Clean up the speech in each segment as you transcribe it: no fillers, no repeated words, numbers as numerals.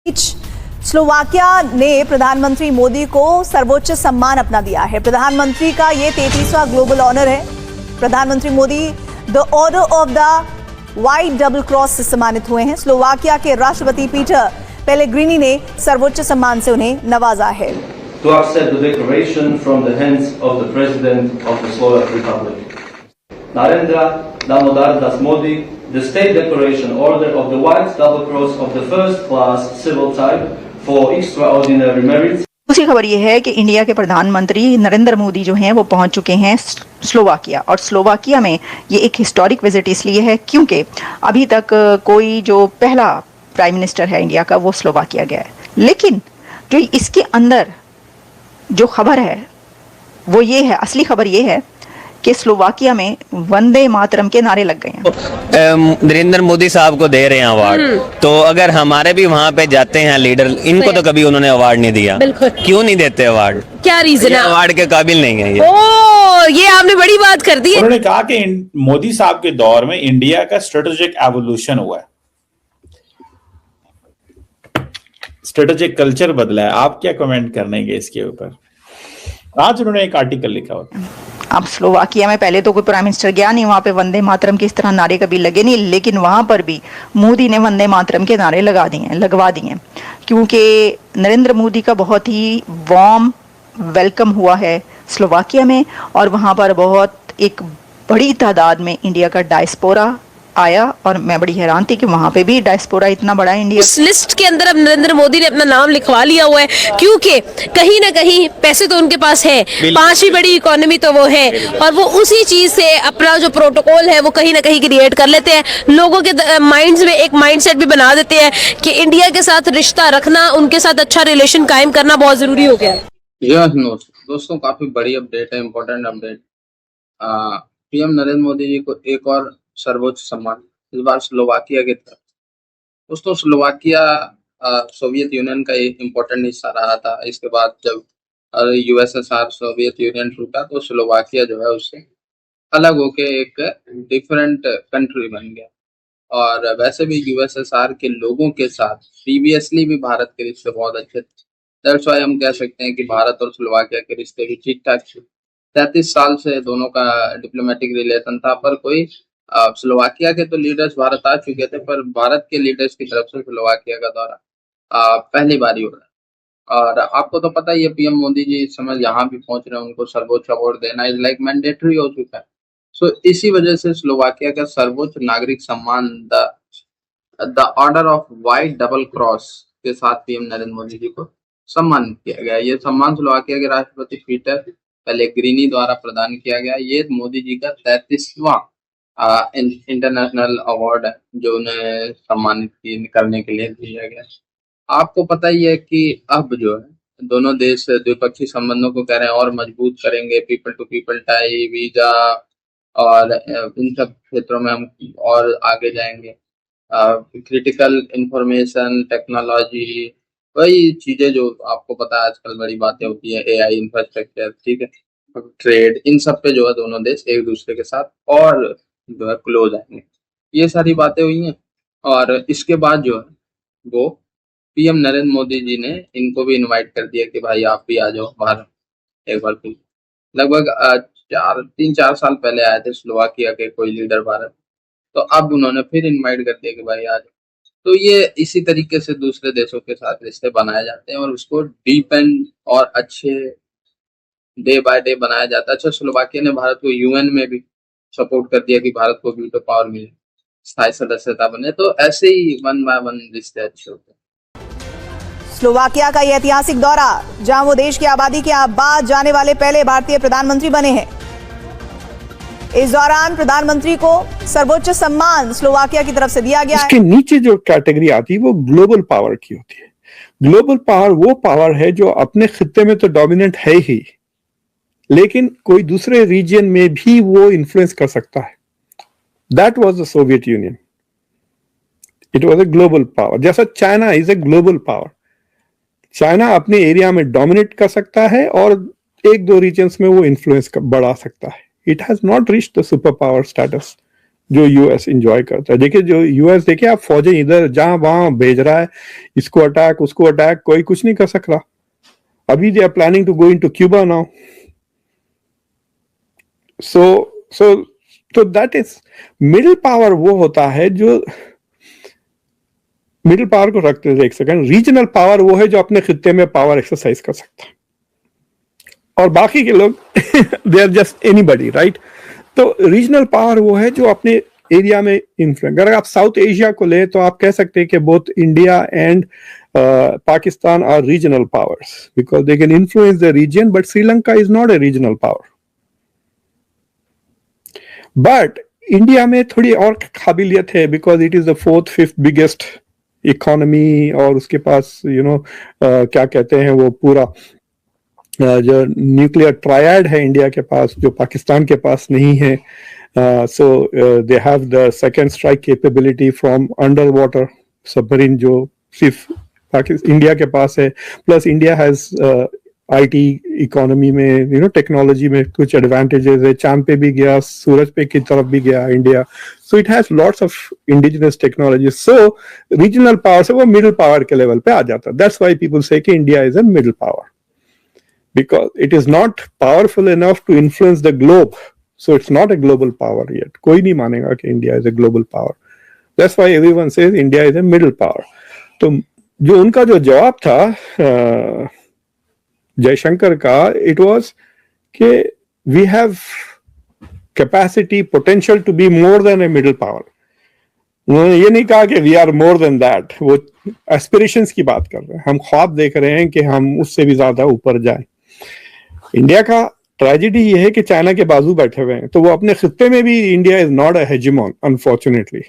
Slovakia ने प्रधानमंत्री मोदी को सर्वोच्च सम्मान अपना दिया है। प्रधानमंत्री का ये 33वां ग्लोबल ऑनर है। प्रधानमंत्री Modi the order of the white double cross से सम्मानित हुए हैं। स्लोवाकिया के राष्ट्रपति पीटर पेलेग्रिनी ने सर्वोच्च सम्मान से उन्हें नवाजा है। To accept the declaration from the hands of the President of the Slovak Republic. Narendra Damodar Das Modi, the State Declaration Order of the White Double Cross of the First Class Civil Type for extraordinary merits. दूसरी खबर यह है कि India के प्रधानमंत्री नरेंद्र मोदी जो हैं वो पहुंच चुके हैं स्लोवाकिया, और स्लोवाकिया में ये एक हिस्टोरिक विजिट इसलिए है क्योंकि अभी तक कोई जो पहला प्राइम मिनिस्टर है इंडिया का वो स्लोवाकिया गया है। लेकिन जो इसके अंदर जो खबर है वो ये है, असली खबर ये है कि स्लोवाकिया में वंदे मातरम के नारे लग गए हैं। नरेंद्र मोदी साहब को दे रहे हैं अवार्ड, तो अगर हमारे भी वहाँ पे जाते हैं लीडर, इनको तो कभी उन्होंने अवार्ड नहीं दिया। क्यों नहीं देते अवार्ड? क्या रीजन है? अवार्ड के काबिल नहीं है ये। ये आपने बड़ी बात कर दी। उन्होंने कहा कि मोदी साहब के दौर में इंडिया का स्ट्रेटेजिक एवोल्यूशन हुआ है, स्ट्रेटेजिक कल्चर बदला है। आप क्या कमेंट करनेंगे इसके ऊपर? आज उन्होंने एक आर्टिकल लिखा होता है। अब स्लोवाकिया में पहले तो कोई प्राइम मिनिस्टर गया नहीं, वहां पे वंदे मातरम के इस तरह नारे कभी लगे नहीं, लेकिन वहां पर भी मोदी ने वंदे मातरम के नारे लगवा दिए क्योंकि नरेंद्र मोदी का बहुत ही वार्म वेलकम हुआ है स्लोवाकिया में, और वहां पर बहुत एक बड़ी तादाद में इंडिया का डायस्पोरा आया, और मैं बड़ी हैरान थी कि वहां पे भी डायस्पोरा इतना बड़ा इंडिया। उस लिस्ट के अंदर अब नरेंद्र मोदी ने अपना नाम लिखवा लिया हुआ है क्योंकि कहीं ना कहीं पैसे तो उनके पास है, पांचवी बड़ी इकोनॉमी तो वो है, और वो उसी चीज से अपना जो प्रोटोकॉल है वो कहीं ना कहीं क्रिएट कर लेते हैं। लोगों के माइंड्स में एक माइंडसेट भी बना देते हैं कि इंडिया के साथ रिश्ता रखना, उनके साथ अच्छा रिलेशन कायम करना बहुत जरूरी हो गया है। दोस्तों, काफी बड़ी अपडेट है, important update. PM Narendra Modi ji को एक और सर्वोच्च सम्मान, इस बार स्लोवाकिया की तरफ। दोस्तों, स्लोवाकिया सोवियत यूनियन का एक इम्पोर्टेंट हिस्सा रहा था। इसके बाद जब यूएसएसआर सोवियत यूनियन टूटा तो स्लोवाकिया जो है उससे अलग होके एक डिफरेंट कंट्री बन गया। और वैसे भी यूएसएसआर के लोगों के साथ प्रीवियसली भी भारत के रिश्ते बहुत अच्छे थे। दैट्स व्हाई हम कह सकते हैं कि भारत और स्लोवाकिया के रिश्ते भी ठीक ठाक थे। 33 साल से दोनों का डिप्लोमेटिक रिलेशन था, पर कोई स्लोवाकिया के तो लीडर्स भारत आ चुके थे, पर भारत के लीडर्स की तरफ से स्लोवाकिया का दौरा पहली बार ही हो रहा है। और आपको तो पता ही है, पीएम मोदी जी इस समय यहाँ भी पहुंच रहे हैं, उनको सर्वोच्च अवार्ड देना इज लाइक मैंडेटरी हो चुका है। सो इसी वजह से स्लोवाकिया का सर्वोच्च नागरिक सम्मान the order of white double cross के साथ पीएम नरेंद्र मोदी जी को सम्मानित किया गया। ये सम्मान स्लोवाकिया के राष्ट्रपति पीटर पेलेग्रिनी द्वारा प्रदान किया गया। ये मोदी जी का 33वां इंटरनेशनल अवार्ड है जो उन्हें सम्मानित करने के लिए दिया गया। आपको पता ही है कि अब जो है दोनों देश द्विपक्षीय संबंधों को कह रहे हैं और मजबूत करेंगे। People to people tie, visa और इन सब क्षेत्रों में हम और आगे जाएंगे। क्रिटिकल इंफॉर्मेशन टेक्नोलॉजी, वही चीजें जो आपको पता है आजकल बड़ी बातें होती है, एआई इंफ्रास्ट्रक्चर, ठीक है, ट्रेड, इन सब पे जो है दोनों देश एक दूसरे के साथ और जो है क्लोज आएंगे। ये सारी बातें हुई हैं। और इसके बाद जो है वो पीएम नरेंद्र मोदी जी ने इनको भी इनवाइट कर दिया कि भाई आप भी आ जाओ बाहर एक बार। लगभग 3-4 साल पहले आए थे स्लोवाकिया के कोई लीडर भारत, तो अब उन्होंने फिर इनवाइट कर दिया कि भाई आ जाओ। तो ये इसी तरीके से दूसरे देशों के साथ रिश्ते बनाए जाते हैं और उसको डीपेंड और अच्छे डे बाय डे बनाया जाता है। अच्छा, स्लोवाकिया ने भारत को यूएन में भी सपोर्ट कर दिया कि भारत को वीटो पावर मिले, स्थायी सदस्यता बने। तो ऐसे ही वन बाय वन रिश्ते अच्छे होते हैं। स्लोवाकिया का यह ऐतिहासिक दौरा, जहां वो देश की आबादी के बाद जाने वाले पहले भारतीय प्रधानमंत्री बने हैं। इस दौरान प्रधानमंत्री को सर्वोच्च सम्मान स्लोवाकिया की तरफ से दिया गया है। इसके नीचे जो कैटेगरी आती है वो ग्लोबल पावर की होती है। ग्लोबल पावर वो पावर है जो अपने खित्ते में तो डोमिनेंट है ही, लेकिन कोई दूसरे रीजन में भी वो इन्फ्लुएंस कर सकता है। That was the Soviet Union, it was a global power. जैसा China is a global power, China अपने एरिया में डोमिनेट कर सकता है और 1-2 रीजन्स में वो इन्फ्लुएंस बढ़ा सकता है। It has not reached the superpower status जो यूएस एंजॉय करता है। देखिए जो यूएस, देखिए आप फौजें इधर जहां वहां भेज रहा है, इसको अटैक उसको अटैक, कोई कुछ नहीं कर सक रहा। अभी they are planning to go into Cuba now. So that is middle power. वो होता है जो मिडिल पावर को रखते हैं। एक सेकंड, रीजनल पावर वो है जो अपने खित्ते में पावर एक्सरसाइज कर सकता है, और बाकी के लोग they are just anybody, right. तो रीजनल पावर वो है जो अपने एरिया में इन्फ्लुएंस। अगर आप साउथ एशिया को ले तो आप कह सकते हैं कि both India and Pakistan are regional powers because they can influence the reason, but Sri Lanka is not a regional power. But India में थोड़ी और काबिलियत है because it is the 4th 5th biggest economy, और उसके पास क्या कहते हैं वो पूरा जो न्यूक्लियर ट्रायड है इंडिया के पास, जो पाकिस्तान के पास नहीं है। So they have the second strike capability from under water submarine, जो सिर्फ इंडिया के पास है। Plus India has IT economy में टेक्नोलॉजी में कुछ एडवांटेजेस है। चांद पे भी गया, सूरज पे की तरफ भी गया India. So it has lots of indigenous technology. So regional power से वो मिडिल पावर के लेवल पे आ जाता है। दैट्स व्हाई पीपल से कि India is a middle power because it is not powerful enough to influence the globe, so it's not a global power yet. कोई नहीं मानेगा कि India is a global power. That's why everyone says India is a middle power. तो जो उनका जो जवाब था जयशंकर का, it was कि we have capacity, potential to be more than a middle power. उन्होंने ये नहीं कहा कि we are more than that. वो aspirations की बात कर रहे हैं। हम ख्वाब देख रहे हैं कि हम उससे भी ज्यादा ऊपर जाएं। इंडिया का ट्रेजेडी ये है कि चाइना के बाजू बैठे हुए हैं, तो वो अपने खित्ते में भी India is not a hegemon unfortunately.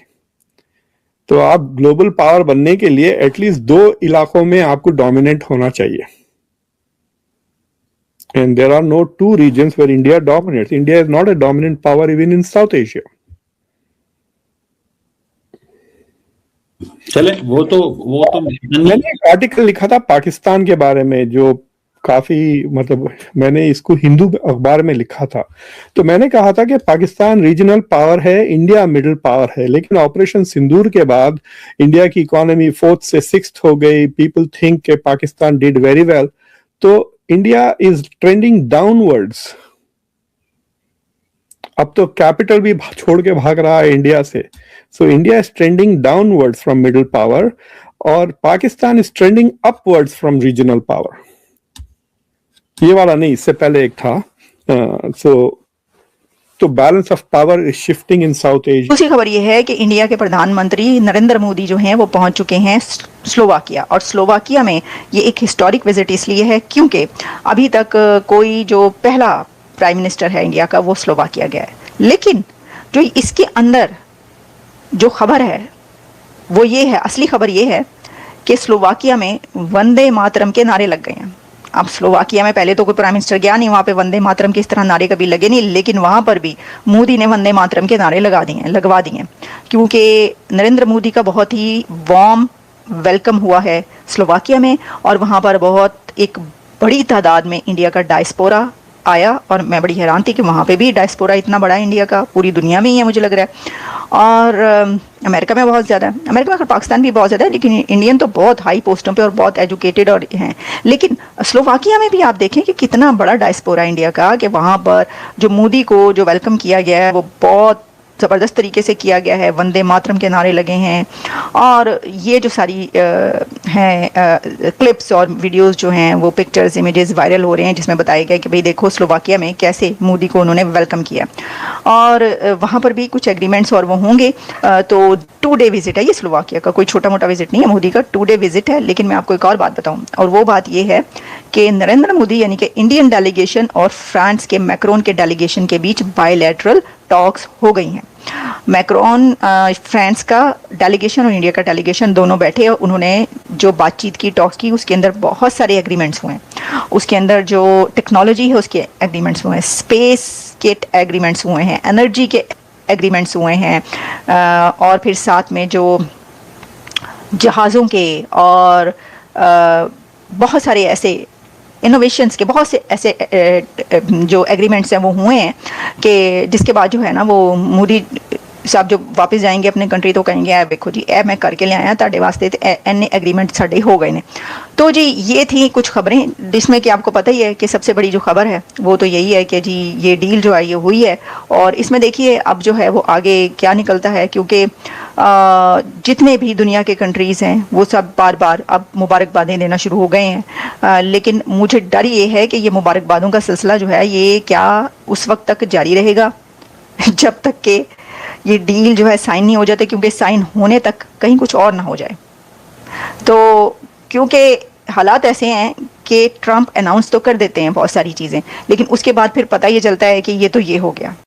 तो आप ग्लोबल पावर बनने के लिए एटलीस्ट 2 इलाकों में आपको डोमिनेंट होना चाहिए, and there are no 2 regions where India dominates. India is not a dominant power even in South Asia. चले वो तो मैंने एक आर्टिकल लिखा था पाकिस्तान के बारे में, जो काफी मतलब मैंने इसको हिंदू अखबार में लिखा था। तो मैंने कहा था कि पाकिस्तान रीजनल पावर है, इंडिया मिडिल पावर है, लेकिन ऑपरेशन सिंदूर के बाद इंडिया की इकोनॉमी 4th से 6th हो गई। पीपल थिंक कि पाकिस्तान डिड वेरी वेल, तो इंडिया इज ट्रेंडिंग डाउनवर्ड्स। अब तो कैपिटल भी छोड़ के भाग रहा है इंडिया से। So India is trending downwards from middle power, और Pakistan is trending upwards from regional power. ये वाला नहीं, इससे पहले एक था। तो balance of power is shifting in South Asia. दूसरी खबर ये है कि इंडिया के प्रधानमंत्री नरेंद्र मोदी जो हैं वो पहुंच चुके हैं स्लोवाकिया, और स्लोवाकिया में ये एक हिस्टोरिक विजिट इसलिए है क्योंकि अभी तक कोई जो पहला प्राइम मिनिस्टर है इंडिया का वो स्लोवाकिया गया है। लेकिन जो इसके अंदर जो खबर है वो ये है, असली खबर ये है कि स्लोवाकिया में वंदे मातरम के नारे लग गए हैं। अब स्लोवाकिया में पहले तो कोई प्राइम मिनिस्टर गया नहीं, वहाँ पे वंदे मातरम के इस तरह नारे कभी लगे नहीं, लेकिन वहाँ पर भी मोदी ने वंदे मातरम के नारे लगवा दिए, क्योंकि नरेंद्र मोदी का बहुत ही वार्म वेलकम हुआ है स्लोवाकिया में, और वहाँ पर बहुत एक बड़ी तादाद में इंडिया का डायस्पोरा आया, और मैं बड़ी हैरान थी कि वहाँ पे भी डायस्पोरा इतना बड़ा इंडिया का पूरी दुनिया में ही है मुझे लग रहा है, और अमेरिका में बहुत ज़्यादा है, अमेरिका में पाकिस्तान भी बहुत ज़्यादा है, लेकिन इंडियन तो बहुत हाई पोस्टों पे और बहुत एजुकेटेड और हैं। लेकिन स्लोवाकिया में भी आप देखें कि कितना बड़ा डायस्पोरा इंडिया का, कि वहाँ पर जो मोदी को जो वेलकम किया गया है वो बहुत ज़बरदस्त तरीके से किया गया है। वंदे मातरम के नारे लगे हैं, और ये जो सारी हैं क्लिप्स और वीडियोस जो हैं वो पिक्चर्स इमेजेस वायरल हो रहे हैं, जिसमें बताया गया कि भाई देखो स्लोवाकिया में कैसे मोदी को उन्होंने वेलकम किया, और वहाँ पर भी कुछ एग्रीमेंट्स और वो होंगे। तो 2 डे विजिट है ये स्लोवाकिया का, कोई छोटा मोटा विजिट नहीं है मोदी का, 2 डे विजिट है। लेकिन मैं आपको एक और बात बताऊँ, और वो बात ये है कि नरेंद्र मोदी यानी कि इंडियन डेलीगेशन और फ्रांस के मैक्रोन के डेलीगेशन के बीच बायलैटरल टॉक्स हो गई हैं। मैक्रोन फ्रांस का डेलीगेशन और इंडिया का डेलीगेशन दोनों बैठे, और उन्होंने जो बातचीत की, टॉक्स की, उसके अंदर बहुत सारे एग्रीमेंट्स हुए हैं। उसके अंदर जो टेक्नोलॉजी है उसके एग्रीमेंट्स हुए हैं, स्पेस के एग्रीमेंट्स हुए हैं, एनर्जी के एग्रीमेंट्स हुए हैं, और फिर साथ में जो जहाज़ों के और बहुत सारे ऐसे इनोवेशंस के बहुत से ऐसे जो एग्रीमेंट्स हैं वो हुए हैं कि जिसके बाद जो है ना वो मोदी साहब जो वापस जाएंगे अपने कंट्री तो कहेंगे यार देखो जी ए मैं करके ले आया ਤੁਹਾਡੇ ਵਾਸਤੇ ਤੇ ਐਨੇ एग्रीमेंट ਸਾਡੇ हो गए ने। तो जी ये थी कुछ खबरें जिसमें कि आपको पता ही है कि सबसे बड़ी जो खबर है वो तो यही है कि जी ये डील जो है ये हुई है और इसमें देखिए अब जो है वो आगे क्या निकलता है, क्योंकि जितने भी दुनिया के कंट्रीज़ हैं वो सब बार बार अब मुबारकबादें देना शुरू हो गए हैं। लेकिन मुझे डर ये है कि ये मुबारकबादों का सिलसिला जो है ये क्या उस वक्त तक जारी रहेगा जब तक कि ये डील जो है साइन नहीं हो जाते, क्योंकि साइन होने तक कहीं कुछ और ना हो जाए। तो क्योंकि हालात ऐसे हैं कि ट्रंप अनाउंस तो कर देते हैं बहुत सारी चीज़ें, लेकिन उसके बाद फिर पता ये चलता है कि ये तो ये हो गया।